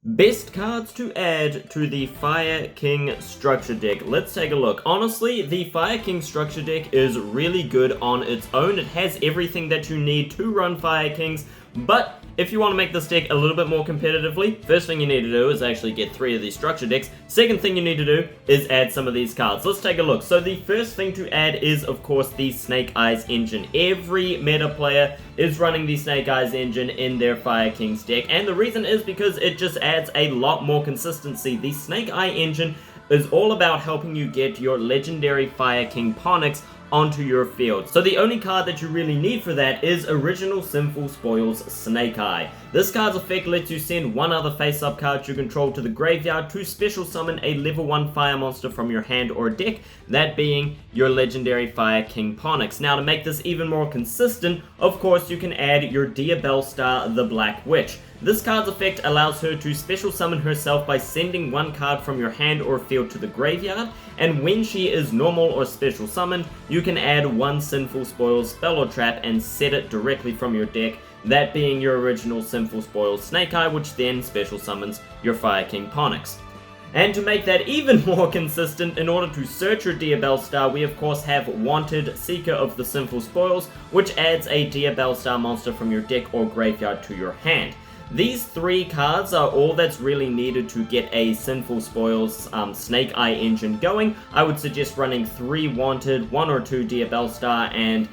Best cards to add to the Fire King structure deck. Let's take a look. Honestly, the Fire King structure deck is really good on its own. It has everything that you need to run Fire Kings, but if you want to make this deck a little bit more competitively, first thing you need to do is actually get 3 of these structure decks. Second thing you need to do is add some of these cards. Let's take a look. So the first thing to add is, of course, the Snake Eyes engine. Every meta player is running the Snake Eyes engine in their Fire Kings deck, and the reason is because it just adds a lot more consistency. The Snake Eye engine is all about helping you get your legendary Fire King Ponix onto your field. So the only card that you really need for that is original Sinful Spoils Snake Eye. This card's effect lets you send one other face-up card you control to the graveyard to special summon a level 1 fire monster from your hand or deck, that being your legendary Fire King Ponix. Now to make this even more consistent, of course you can add your Diabellstar the Black Witch. This card's effect allows her to special summon herself by sending one card from your hand or field to the graveyard, and when she is normal or special summoned, you can add one Sinful Spoils spell or trap and set it directly from your deck, that being your original Sinful Spoils Snake Eye, which then special summons your Fire King Ponix. And to make that even more consistent, in order to search your Diabellstar, we of course have Wanted Seeker of the Sinful Spoils, which adds a Diabellstar monster from your deck or graveyard to your hand. These 3 cards are all that's really needed to get a Sinful Spoils Snake Eye engine going. I would suggest running 3 Wanted, 1 or 2 Diabellstar, and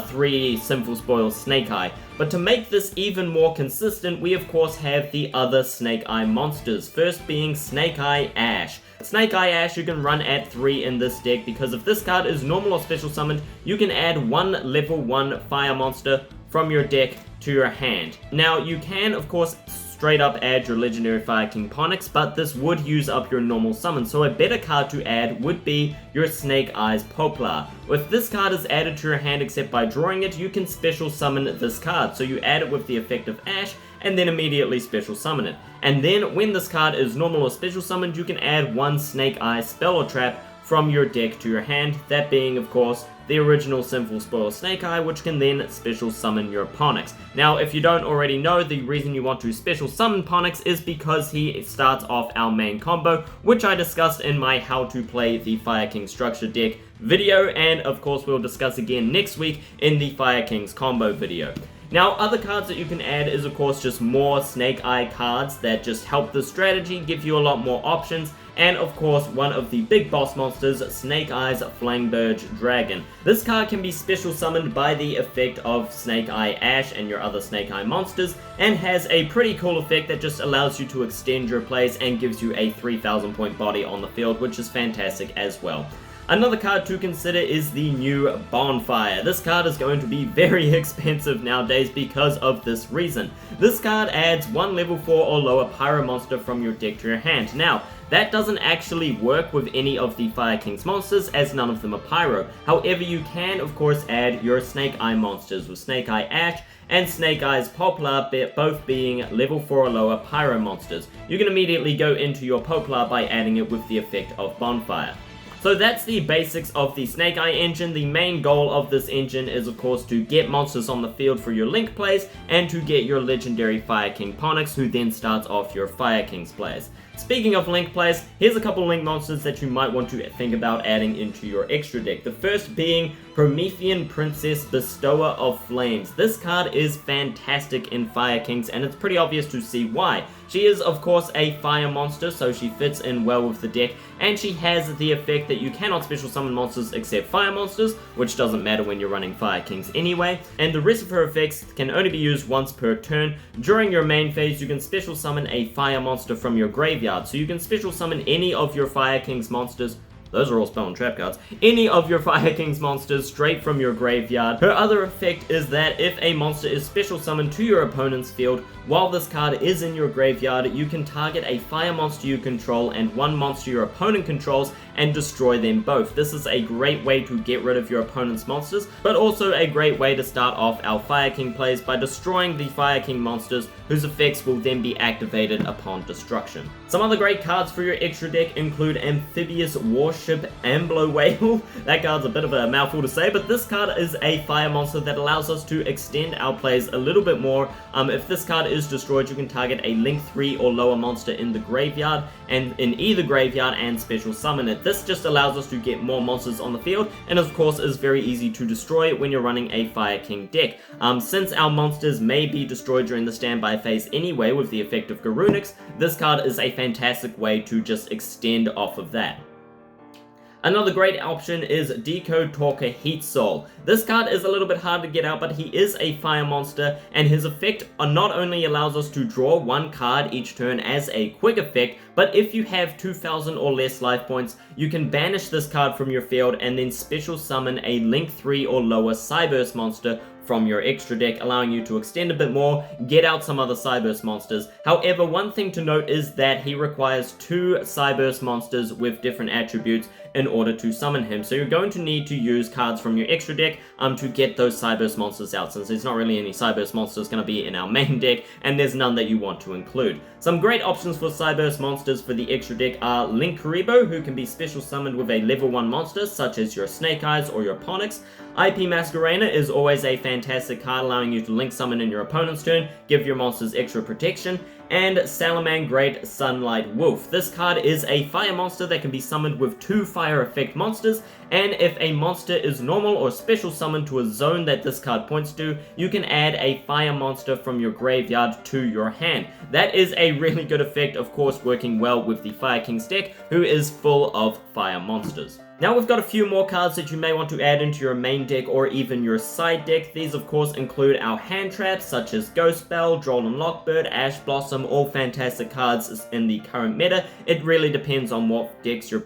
3 Sinful Spoils Snake Eye. But to make this even more consistent, we of course have the other Snake Eye monsters, first being Snake Eye Ash. Snake Eye Ash you can run at 3 in this deck, because if this card is normal or special summoned, you can add one level 1 fire monster from your deck to your hand. Now you can of course straight up add your legendary Fire King Ponix, but this would use up your normal summon, so a better card to add would be your Snake Eyes Poplar. If this card is added to your hand except by drawing it, you can special summon this card, so you add it with the effect of Ash and then immediately special summon it. And then when this card is normal or special summoned, you can add one Snake Eye spell or trap from your deck to your hand, that being of course the original Sinful Spoils Snake Eye, which can then special summon your Ponix. Now if you don't already know, the reason you want to special summon Ponix is because he starts off our main combo, which I discussed in my how to play the Fire King structure deck video, and of course we'll discuss again next week in the Fire Kings combo video. Now, other cards that you can add is of course just more Snake Eye cards that just help the strategy, give you a lot more options, and of course one of the big boss monsters, Snake Eyes Flangbird Dragon. This card can be special summoned by the effect of Snake Eye Ash and your other Snake Eye monsters, and has a pretty cool effect that just allows you to extend your plays and gives you a 3000 point body on the field, which is fantastic as well. Another card to consider is the new Bonfire. This card is going to be very expensive nowadays because of this reason. This card adds one level 4 or lower Pyro monster from your deck to your hand. Now, that doesn't actually work with any of the Fire King's monsters, as none of them are Pyro. However, you can of course add your Snake Eye monsters with Snake Eye Ash and Snake Eyes Poplar, both being level 4 or lower Pyro monsters. You can immediately go into your Poplar by adding it with the effect of Bonfire. So that's the basics of the Snake Eye engine. The main goal of this engine is of course to get monsters on the field for your Link plays, and to get your legendary Fire King Ponix, who then starts off your Fire King's plays. Speaking of Link plays, here's a couple Link monsters that you might want to think about adding into your extra deck. The first being Promethean Princess Bestower of Flames. This card is fantastic in Fire Kings, and it's pretty obvious to see why. She is of course a fire monster, so she fits in well with the deck, and she has the effect that you cannot special summon monsters except fire monsters, which doesn't matter when you're running Fire Kings anyway, and the rest of her effects can only be used once per turn. During your main phase, you can special summon a fire monster from your graveyard, so you can special summon any of your Fire Kings monsters. Those are all spell and trap cards. Any of your Fire King's monsters straight from your graveyard. Her other effect is that if a monster is special summoned to your opponent's field while this card is in your graveyard, you can target a fire monster you control and one monster your opponent controls and destroy them both. This is a great way to get rid of your opponent's monsters, but also a great way to start off our Fire King plays by destroying the Fire King monsters, whose effects will then be activated upon destruction. Some other great cards for your extra deck include Amphibious Warship Warship Amblo Whale. That card's a bit of a mouthful to say, but this card is a fire monster that allows us to extend our plays a little bit more. If this card is destroyed, you can target a link 3 or lower monster in the graveyard, and in either graveyard, and special summon it. This just allows us to get more monsters on the field, and of course is very easy to destroy when you're running a Fire King deck. Since our monsters may be destroyed during the standby phase anyway with the effect of Garunix, this card is a fantastic way to just extend off of that. Another great option is Decode Talker Heat Soul. This card is a little bit hard to get out, but he is a fire monster, and his effect not only allows us to draw one card each turn as a quick effect, but if you have 2,000 or less life points, you can banish this card from your field and then special summon a link 3 or lower Cyburst monster from your extra deck, allowing you to extend a bit more, get out some other Cyburst monsters. However, one thing to note is that he requires 2 Cyburst monsters with different attributes in order to summon him. So you're going to need to use cards from your extra deck to get those Cyburst monsters out, since there's not really any Cyburst monsters going to be in our main deck, and there's none that you want to include. Some great options for Cyburst monsters for the extra deck are Link Karibo, who can be special summoned with a level 1 monster, such as your Snake Eyes or your Ponix. IP Masquerena is always a fantastic card, allowing you to link summon in your opponent's turn, give your monsters extra protection. And Salamangreat Sunlight Wolf. This card is a fire monster that can be summoned with 2 fire effect monsters, and if a monster is normal or special summoned to a zone that this card points to, you can add a fire monster from your graveyard to your hand. That is a really good effect, of course working well with the Fire King's deck, who is full of fire monsters. Now we've got a few more cards that you may want to add into your main deck or even your side deck. These of course include our hand traps such as Ghost Bell, Droll and Lockbird, Ash Blossom, all fantastic cards in the current meta. It really depends on what decks you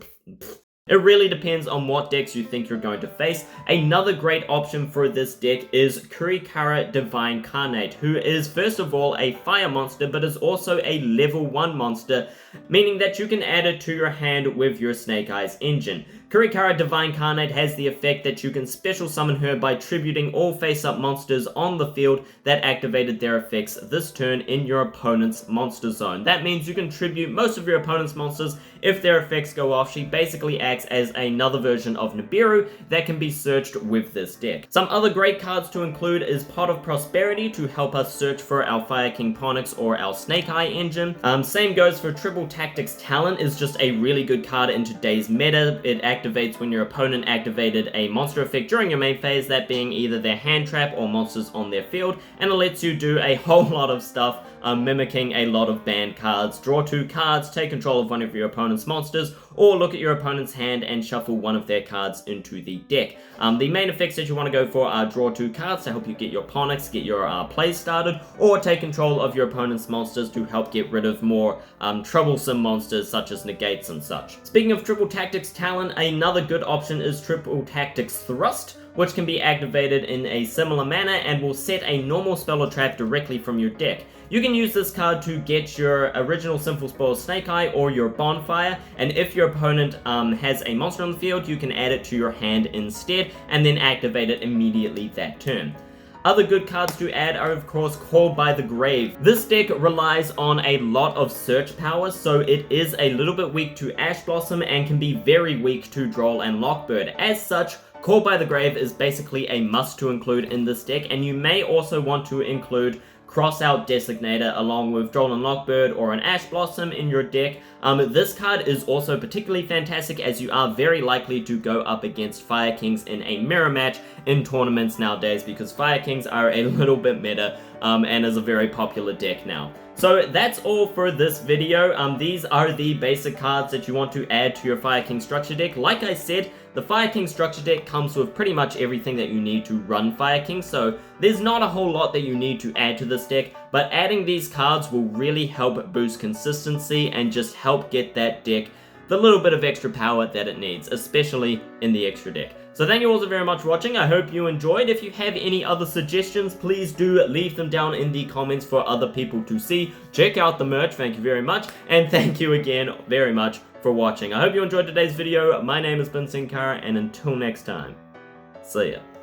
think you're going to face. Another great option for this deck is Kurikara Divine Carnate, who is first of all a fire monster, but is also a level 1 monster, meaning that you can add it to your hand with your Snake Eyes engine. Kurikara Divine Carnate has the effect that you can special summon her by tributing all face-up monsters on the field that activated their effects this turn in your opponent's monster zone. That means you can tribute most of your opponent's monsters if their effects go off. She basically acts as another version of Nibiru that can be searched with this deck. Some other great cards to include is Pot of Prosperity to help us search for our Fire King Ponix or our Snake Eye engine. Same goes for Triple Tactics Talent, is just a really good card in today's meta. It activates when your opponent activated a monster effect during your main phase, that being either their hand trap or monsters on their field, and it lets you do a whole lot of stuff, mimicking a lot of banned cards. Draw 2 cards, take control of one of your opponent's monsters, or look at your opponent's hand and shuffle one of their cards into the deck. The main effects that you want to go for are draw 2 cards to help you get your Ponix, get your play started, or take control of your opponent's monsters to help get rid of more troublesome monsters such as negates and such. Speaking of Triple Tactics Talent, another good option is Triple Tactics Thrust, which can be activated in a similar manner and will set a normal spell or trap directly from your deck. You can use this card to get your original Sinful Spoils Snake Eye or your Bonfire, and if your opponent has a monster on the field, you can add it to your hand instead and then activate it immediately that turn. Other good cards to add are of course Called by the Grave. This deck relies on a lot of search power, so it is a little bit weak to Ash Blossom and can be very weak to Droll and Lockbird. As such, Called by the Grave is basically a must to include in this deck, and you may also want to include Crossout Designator along with Droll and Lockbird or an Ash Blossom in your deck. This card is also particularly fantastic as you are very likely to go up against Fire Kings in a mirror match in tournaments nowadays, because Fire Kings are a little bit meta and is a very popular deck now. So that's all for this video. These are the basic cards that you want to add to your Fire King structure deck. Like I said, the Fire King structure deck comes with pretty much everything that you need to run Fire King, so there's not a whole lot that you need to add to this deck, but adding these cards will really help boost consistency and just help get that deck the little bit of extra power that it needs, especially in the extra deck. So thank you all so very much for watching. I hope you enjoyed. If you have any other suggestions, please do leave them down in the comments for other people to see. Check out the merch, thank you very much, and thank you again very much for watching. I hope you enjoyed today's video. My name has been Senkara, and until next time, see ya.